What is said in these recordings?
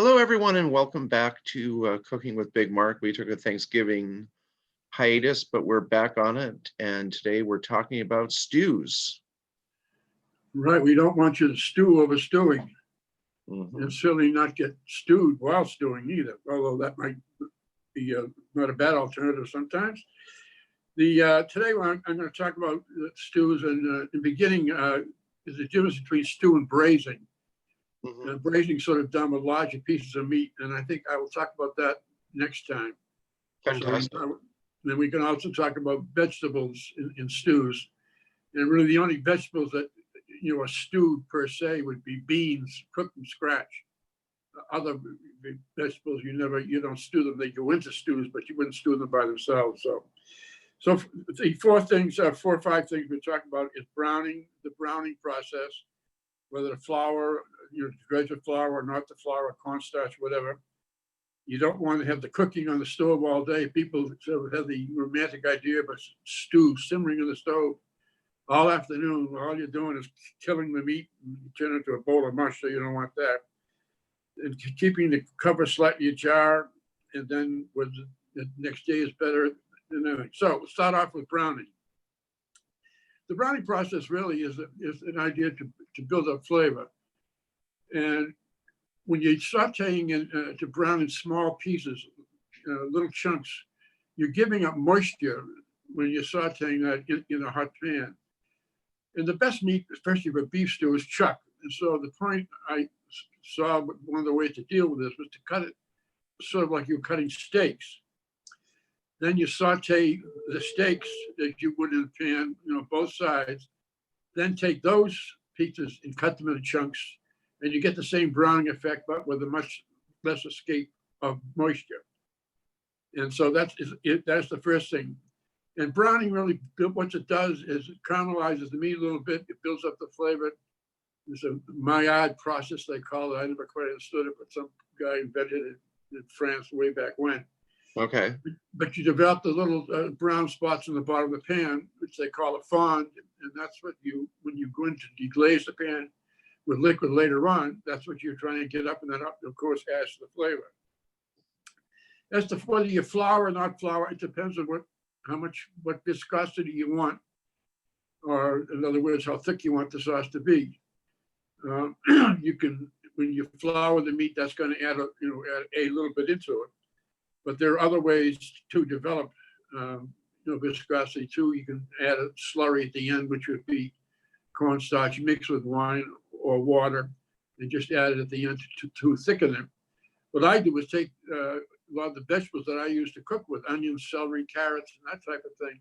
Hello, everyone, and welcome back to Cooking with Big Mark. We took a Thanksgiving hiatus, but we're back on it. And today we're talking about stews. Right, we don't want you to stew over stewing, Mhm. and certainly not get stewed while stewing either, although that might be not a bad alternative sometimes. Today I'm going to talk about stews, and in the beginning is the difference between stew and braising. Mhm. Braising sort of done with larger pieces of meat, and I think I will talk about that next time. Fantastic. Then we can also talk about vegetables in stews, and really the only vegetables that are stewed per se would be beans cooked from scratch. Other vegetables you don't stew them; they go into stews, but you wouldn't stew them by themselves. So the four or five things we talk about is browning, the browning process, whether the flour, dredge of flour or not the flour, cornstarch, whatever. You don't want to have the cooking on the stove all day. People sort of have the romantic idea of a stew simmering in the stove all afternoon. All you're doing is killing the meat and turn it into a bowl of mush, so you don't want that. And keeping the cover slightly ajar, and then the next day is better than anything. So we'll start off with browning. The browning process really is an idea to build up flavor. And when you're sauteing to brown in small pieces, little chunks, you're giving up moisture when you're sauteing that in a hot pan. And the best meat, especially for beef stew, is chuck. And so the point I saw, one of the ways to deal with this was to cut it sort of like you're cutting steaks. Then you saute the steaks as you would in a pan, both sides. Then take those pieces and cut them into chunks, and you get the same browning effect, but with a much less escape of moisture. And so that's the first thing. And browning really, what it does is it caramelizes the meat a little bit. It builds up the flavor. It's a Maillard process, they call it. I never quite understood it, but some guy invented it in France way back when. Okay. But you develop the little brown spots in the bottom of the pan, which they call a fond. And that's what when you go in to deglaze the pan with liquid later on, that's what you're trying to get up, and then up, of course, adds to the flavor. As to whether you flour or not flour, it depends on what viscosity you want, or in other words, how thick you want the sauce to be. You can, when you flour the meat, that's going to add a little bit into it. But there are other ways to develop viscosity too. You can add a slurry at the end, which would be cornstarch mixed with wine or water, and just add it at the end to thicken it. What I do is take a lot of the vegetables that I use to cook with, onions, celery, carrots, and that type of thing.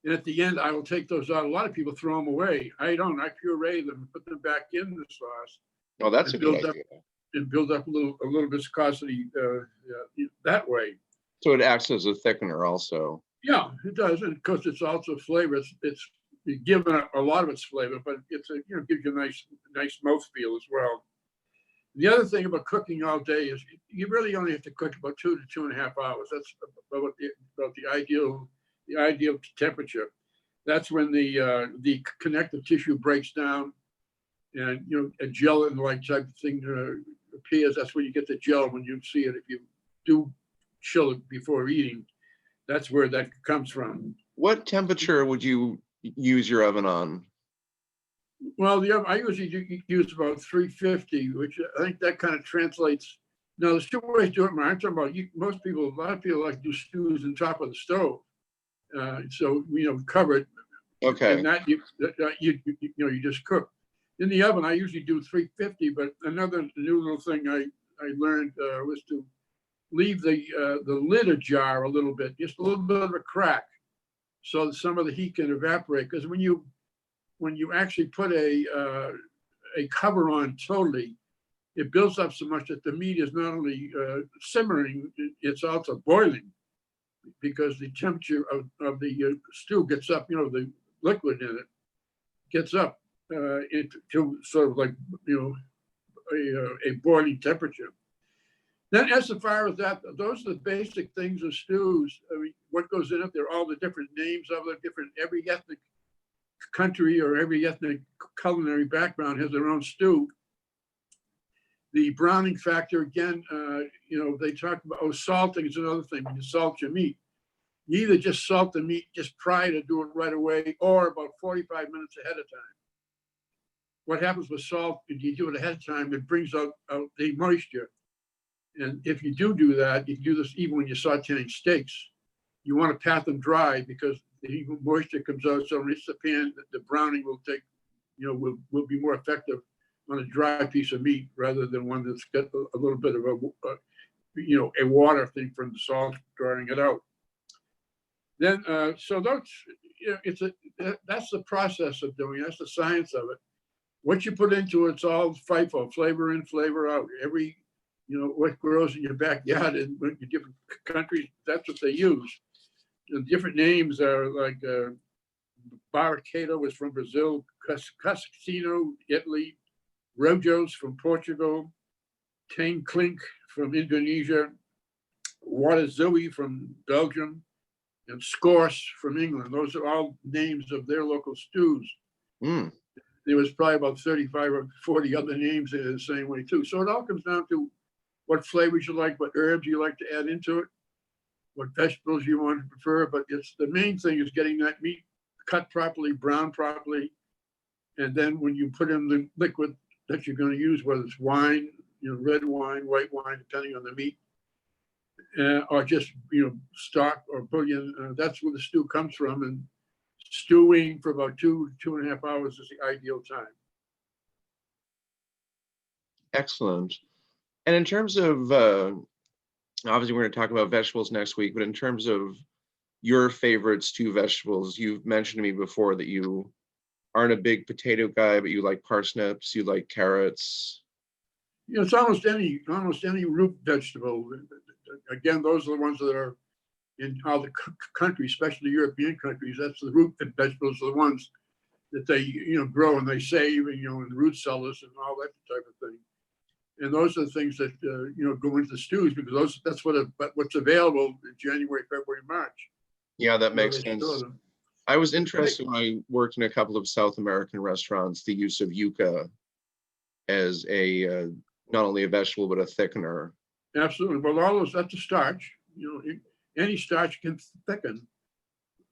And at the end, I will take those out. A lot of people throw them away. I don't. I puree them and put them back in the sauce. Oh, that's a good idea. And build up a little viscosity that way. So it acts as a thickener also. Yeah, it does, and because it's also flavor. It's given a lot of its flavor, but it's gives you a nice mouthfeel as well. The other thing about cooking all day is you really only have to cook about 2 to 2.5 hours. That's about the ideal temperature. That's when the connective tissue breaks down, and a gelatin-like type of thing appears. That's when you get the gel when you see it. If you do chill it before eating, that's where that comes from. What temperature would you use your oven on? Well, I usually use about 350, which I think that kind of translates. Now, there's two ways to do it, man. I'm talking about a lot of people like to do stews on top of the stove. So, cover it. Okay. And that you just cook. In the oven, I usually do 350, but another new little thing I learned was to leave the lid ajar a little bit, just a little bit of a crack, so that some of the heat can evaporate. Because when you actually put a cover on totally, it builds up so much that the meat is not only simmering, it's also boiling, because the temperature of the stew gets up, the liquid in it gets up to sort of like, a boiling temperature. Then as far as that, those are the basic things of stews. I mean, what goes in it, they're all the different names of it, every ethnic country or every ethnic culinary background has their own stew. The browning factor, again, they talk about, salting is another thing. When you salt your meat, you either just salt the meat just prior to do it right away or about 45 minutes ahead of time. What happens with salt, if you do it ahead of time, it brings out the moisture. And if you do that, you do this even when you're sauteing steaks, you want to pat them dry because the moisture comes out. So when it's the pan, the browning will take, will be more effective on a dry piece of meat rather than one that's got a little bit of a water thing from the salt drying it out. Then, so that's the process of doing it. That's the science of it. What you put into it's all FIFO, flavor in, flavor out. Every, what grows in your backyard in different countries, that's what they use. The different names are like Barraquedo is from Brazil, Cascino, Italy, Rojos from Portugal, Tang Klink from Indonesia, Waterzooi from Belgium, and Scorse from England. Those are all names of their local stews. Mm. There was probably about 35 or 40 other names in the same way too. So it all comes down to what flavors you like, what herbs you like to add into it, what vegetables you want to prefer. But it's the main thing is getting that meat cut properly, browned properly. And then when you put in the liquid that you're going to use, whether it's wine, red wine, white wine, depending on the meat, or just, stock or bouillon, that's where the stew comes from. And stewing for about 2.5 hours is the ideal time. Excellent. And in terms of, obviously we're going to talk about vegetables next week, but in terms of your favorite stew vegetables, you've mentioned to me before that you aren't a big potato guy, but you like parsnips, you like carrots. It's almost any root vegetable. Again, those are the ones that are in all the countries, especially European countries. That's the root vegetables are the ones that they grow and they save, and in root cellars and all that type of thing. And those are the things that go into the stews because that's what's available in January, February, March. Yeah, that makes sense. I was interested when I worked in a couple of South American restaurants, the use of yuca as a not only a vegetable but a thickener. Absolutely. Well, all those, that's a starch. Any starch can thicken,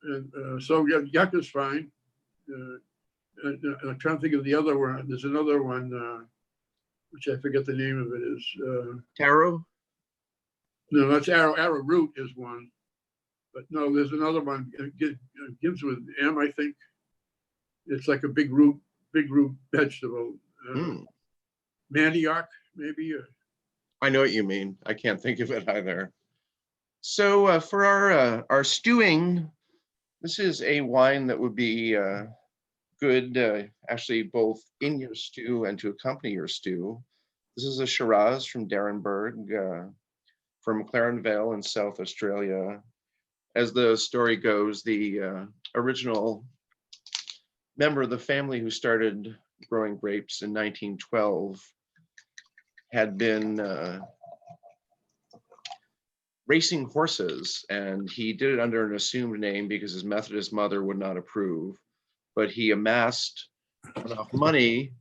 and so yucca is fine. I'm trying to think of the other one. There's another one which I forget the name of it is. Taro? No, that's arrowroot is one. But no, there's another one. It begins with M, I think. It's like a big root vegetable. Manioc, maybe. I know what you mean. I can't think of it either. So for our stewing, this is a wine that would be good, actually, both in your stew and to accompany your stew. This is a Shiraz from Darrenburg, from Claren Vale in South Australia. As the story goes, the original member of the family who started growing grapes in 1912 had been racing horses, and he did it under an assumed name because his Methodist mother would not approve. But he amassed enough money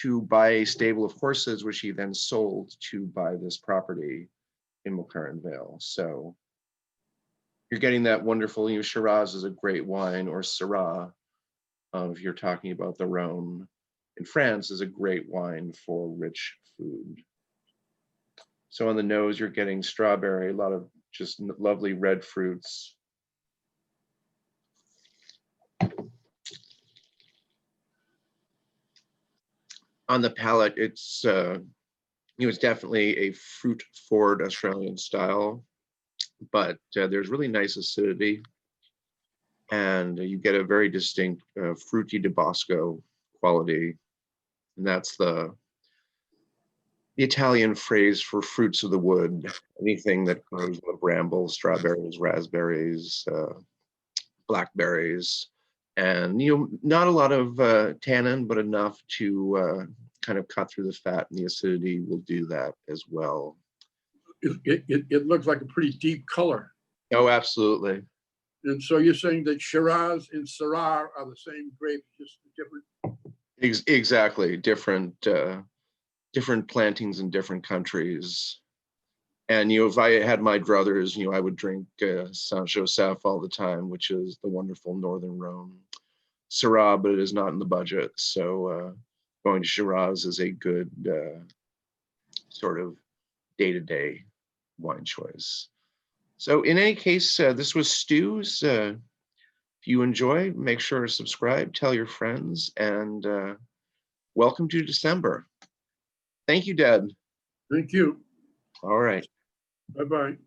to buy a stable of horses, which he then sold to buy this property in McLaren Vale. So you're getting that wonderful, Shiraz is a great wine, or Syrah, if you're talking about the Rhone. In France is a great wine for rich food. So on the nose, you're getting strawberry, a lot of just lovely red fruits. On the palate, it's it's definitely a fruit-forward Australian style, but there's really nice acidity, and you get a very distinct fruity Tabasco quality, and that's the Italian phrase for fruits of the wood. Anything that grows in the brambles, strawberries, raspberries, blackberries, and not a lot of tannin, but enough to kind of cut through the fat, and the acidity will do that as well. It looks like a pretty deep color. Oh, absolutely. And so you're saying that Shiraz and Syrah are the same grape, just different? Exactly, different different plantings in different countries. And, if I had my druthers, I would drink Saint Joseph all the time, which is the wonderful Northern Rhone. Syrah, but it is not in the budget. So going to Shiraz is a good sort of day-to-day wine choice. So in any case, this was Stu's. If you enjoy, make sure to subscribe, tell your friends, and welcome to December. Thank you, Dad. Thank you. All right. Bye-bye.